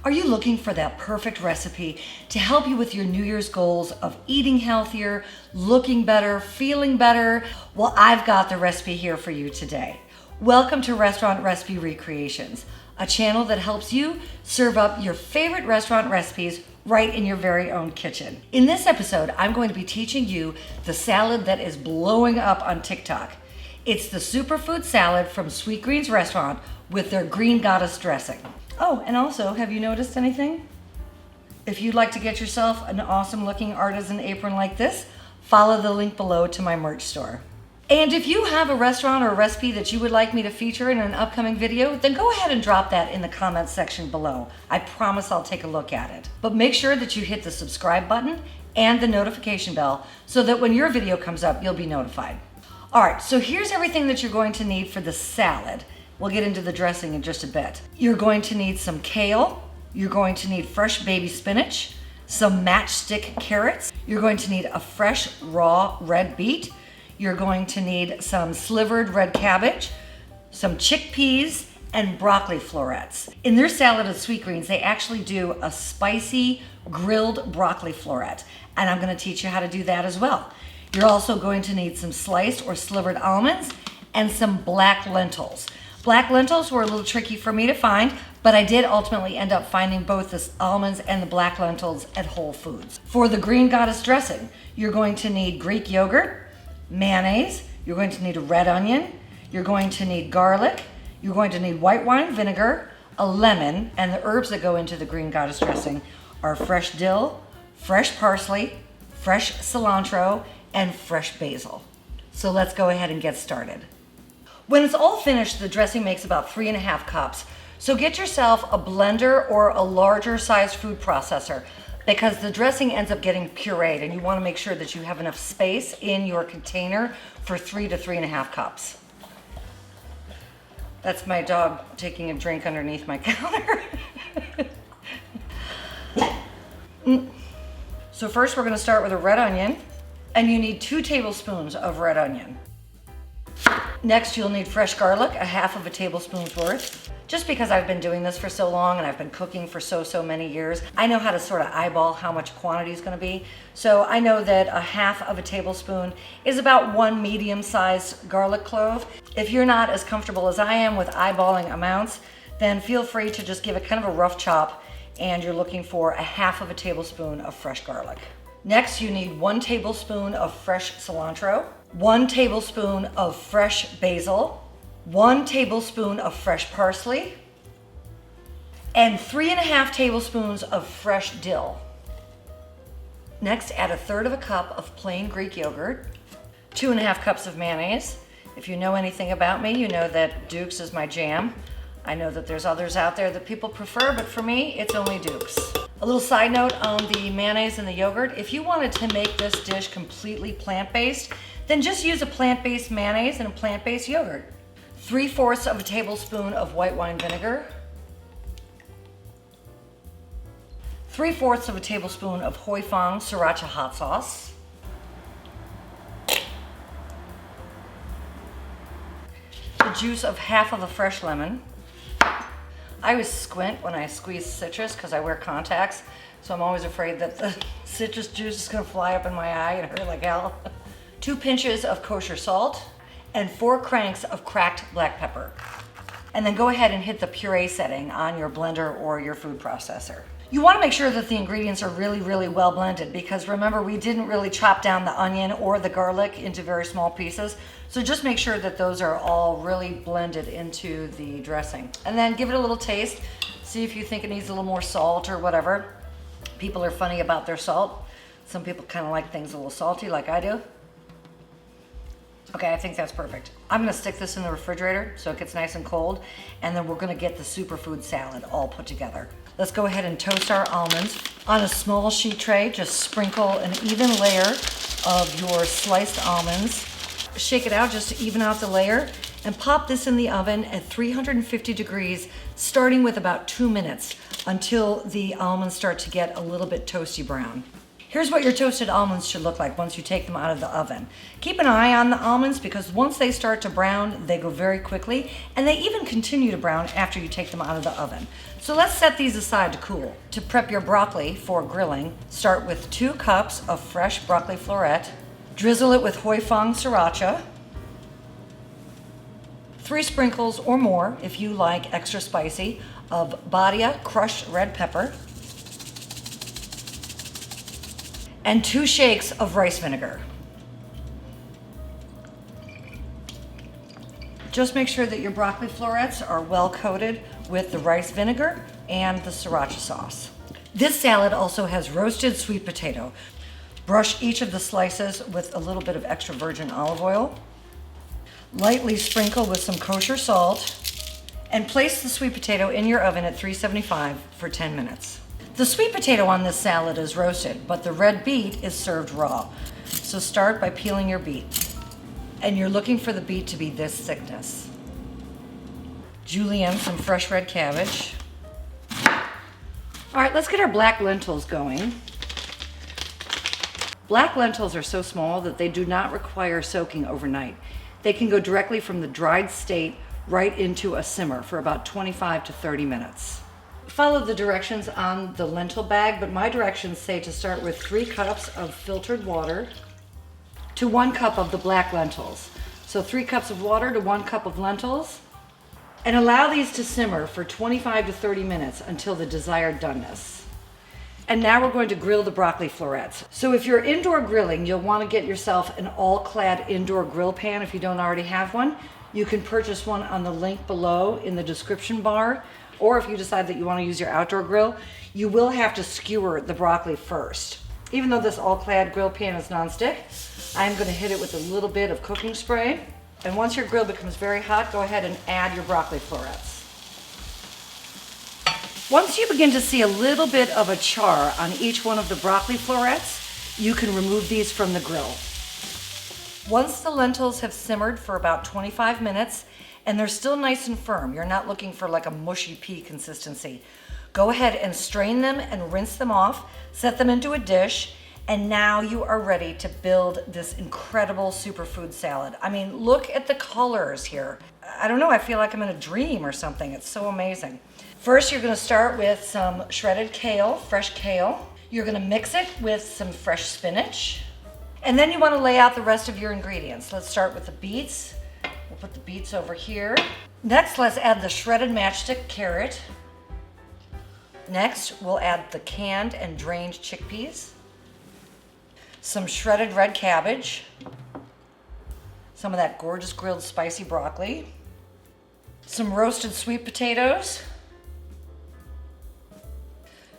Are you looking for that perfect recipe to help you with your New Year's goals of eating healthier, looking better, feeling better? Well, I've got the recipe here for you today. Welcome to Restaurant Recipe Recreations, a channel that helps you serve up your favorite restaurant recipes right in your very own kitchen. In this episode, I'm going to be teaching you the salad that is blowing up on TikTok. It's the superfood salad from Sweet Green's restaurant with their Green Goddess dressing. Oh, and also, have you noticed anything? If you'd like to get yourself an awesome looking artisan apron like this, follow the link below to my merch store. And if you have a restaurant or a recipe that you would like me to feature in an upcoming video, then go ahead and drop that in the comments section below. I promise I'll take a look at it. But make sure that you hit the subscribe button and the notification bell so that when your video comes up, you'll be notified. All right, so here's everything that you're going to need for the salad. We'll get into the dressing in just a bit. You're going to need some kale. You're going to need fresh baby spinach, some matchstick carrots. You're going to need a fresh raw red beet. You're going to need some slivered red cabbage, some chickpeas, and broccoli florets. In their salad at Sweet Greens, they actually do a spicy grilled broccoli floret, and I'm gonna teach you how to do that as well. You're also going to need some sliced or slivered almonds and some black lentils. Black lentils were a little tricky for me to find, but I did ultimately end up finding both the almonds and the black lentils at Whole Foods. For the Green Goddess dressing, you're going to need Greek yogurt, mayonnaise, you're going to need a red onion, you're going to need garlic, you're going to need white wine vinegar, a lemon, and the herbs that go into the Green Goddess dressing are fresh dill, fresh parsley, fresh cilantro, and fresh basil. So let's go ahead and get started. When it's all finished, the dressing makes about 3.5 cups. So get yourself a blender or a larger size food processor because the dressing ends up getting pureed and you want to make sure that you have enough space in your container for 3 to 3.5 cups. That's my dog taking a drink underneath my counter. So first we're going to start with a red onion, and you need 2 tablespoons of red onion. Next, you'll need fresh garlic, a half of a tablespoon's worth. Just because I've been doing this for so long and I've been cooking for so many years, I know how to sort of eyeball how much quantity is going to be. So I know that a half of a tablespoon is about 1 medium-sized garlic clove. If you're not as comfortable as I am with eyeballing amounts, then feel free to just give it kind of a rough chop, and you're looking for a half of a tablespoon of fresh garlic. Next, you need 1 tablespoon of fresh cilantro, 1 tablespoon of fresh basil, 1 tablespoon of fresh parsley, and 3.5 tablespoons of fresh dill. Next, add 1/3 cup of plain Greek yogurt, 2.5 cups of mayonnaise. If you know anything about me, you know that Duke's is my jam. I know that there's others out there that people prefer, but for me, it's only Duke's. A little side note on the mayonnaise and the yogurt. If you wanted to make this dish completely plant-based, then just use a plant-based mayonnaise and a plant-based yogurt. 3/4 of a tablespoon of white wine vinegar, 3/4 of a tablespoon of Hoi Fong sriracha hot sauce, the juice of half of a fresh lemon. I always squint when I squeeze citrus because I wear contacts, so I'm always afraid that the citrus juice is going to fly up in my eye and hurt like hell. 2 pinches of kosher salt, and 4 cranks of cracked black pepper. And then go ahead and hit the puree setting on your blender or your food processor. You want to make sure that the ingredients are really well blended because remember, we didn't really chop down the onion or the garlic into very small pieces. So just make sure that those are all really blended into the dressing. And then give it a little taste. See if you think it needs a little more salt or whatever. People are funny about their salt. Some people kind of like things a little salty like I do. Okay, I think that's perfect. I'm gonna stick this in the refrigerator so it gets nice and cold, and then we're gonna get the superfood salad all put together. Let's go ahead and toast our almonds. On a small sheet tray, just sprinkle an even layer of your sliced almonds. Shake it out just to even out the layer, and pop this in the oven at 350 degrees, starting with about 2 minutes until the almonds start to get a little bit toasty brown. Here's what your toasted almonds should look like once you take them out of the oven. Keep an eye on the almonds because once they start to brown, they go very quickly, and they even continue to brown after you take them out of the oven. So let's set these aside to cool. To prep your broccoli for grilling, start with 2 cups of fresh broccoli florette. Drizzle it with hoi fong sriracha. 3 sprinkles or more, if you like extra spicy, of Badia crushed red pepper. And 2 shakes of rice vinegar. Just make sure that your broccoli florets are well coated with the rice vinegar and the sriracha sauce. This salad also has roasted sweet potato. Brush each of the slices with a little bit of extra virgin olive oil. Lightly sprinkle with some kosher salt and place the sweet potato in your oven at 375 for 10 minutes. The sweet potato on this salad is roasted, but the red beet is served raw. So start by peeling your beet. And you're looking for the beet to be this thickness. Julienne some fresh red cabbage. All right, let's get our black lentils going. Black lentils are so small that they do not require soaking overnight. They can go directly from the dried state right into a simmer for about 25 to 30 minutes. Follow the directions on the lentil bag, but my directions say to start with 3 cups of filtered water to 1 cup of the black lentils. So 3 cups of water to 1 cup of lentils, and allow these to simmer for 25 to 30 minutes until the desired doneness. And now we're going to grill the broccoli florets. So if you're indoor grilling, you'll want to get yourself an all-clad indoor grill pan if you don't already have one. You can purchase one on the link below in the description bar, or if you decide that you want to use your outdoor grill, you will have to skewer the broccoli first. Even though this all-clad grill pan is nonstick, I'm going to hit it with a little bit of cooking spray. And once your grill becomes very hot, go ahead and add your broccoli florets. Once you begin to see a little bit of a char on each one of the broccoli florets, you can remove these from the grill. Once the lentils have simmered for about 25 minutes and they're still nice and firm, you're not looking for like a mushy pea consistency, go ahead and strain them and rinse them off, set them into a dish, and now you are ready to build this incredible superfood salad. I mean, look at the colors here. I don't know, I feel like I'm in a dream or something. It's so amazing. First, you're gonna start with some shredded kale, fresh kale. You're gonna mix it with some fresh spinach. And then you wanna lay out the rest of your ingredients. Let's start with the beets. We'll put the beets over here. Next, let's add the shredded matchstick carrot. Next, we'll add the canned and drained chickpeas. Some shredded red cabbage. Some of that gorgeous grilled spicy broccoli. Some roasted sweet potatoes.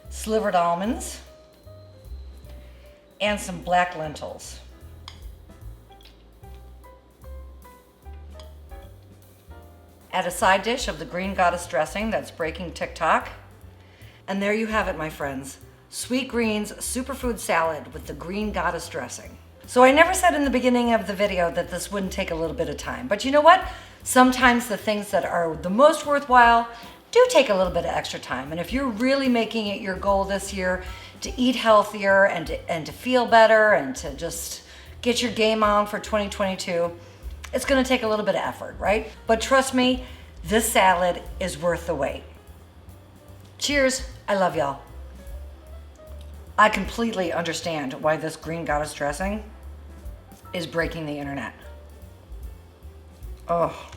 Slivered almonds. And some black lentils. Add a side dish of the Green Goddess dressing that's breaking TikTok. And there you have it, my friends. Sweet Green's Superfood Salad with the Green Goddess dressing. So I never said in the beginning of the video that this wouldn't take a little bit of time, but you know what? Sometimes the things that are the most worthwhile do take a little bit of extra time. And if you're really making it your goal this year to eat healthier and to feel better and to just get your game on for 2022, it's gonna take a little bit of effort, right? But trust me, this salad is worth the wait. Cheers, I love y'all. I completely understand why this Green Goddess dressing is breaking the internet. Oh.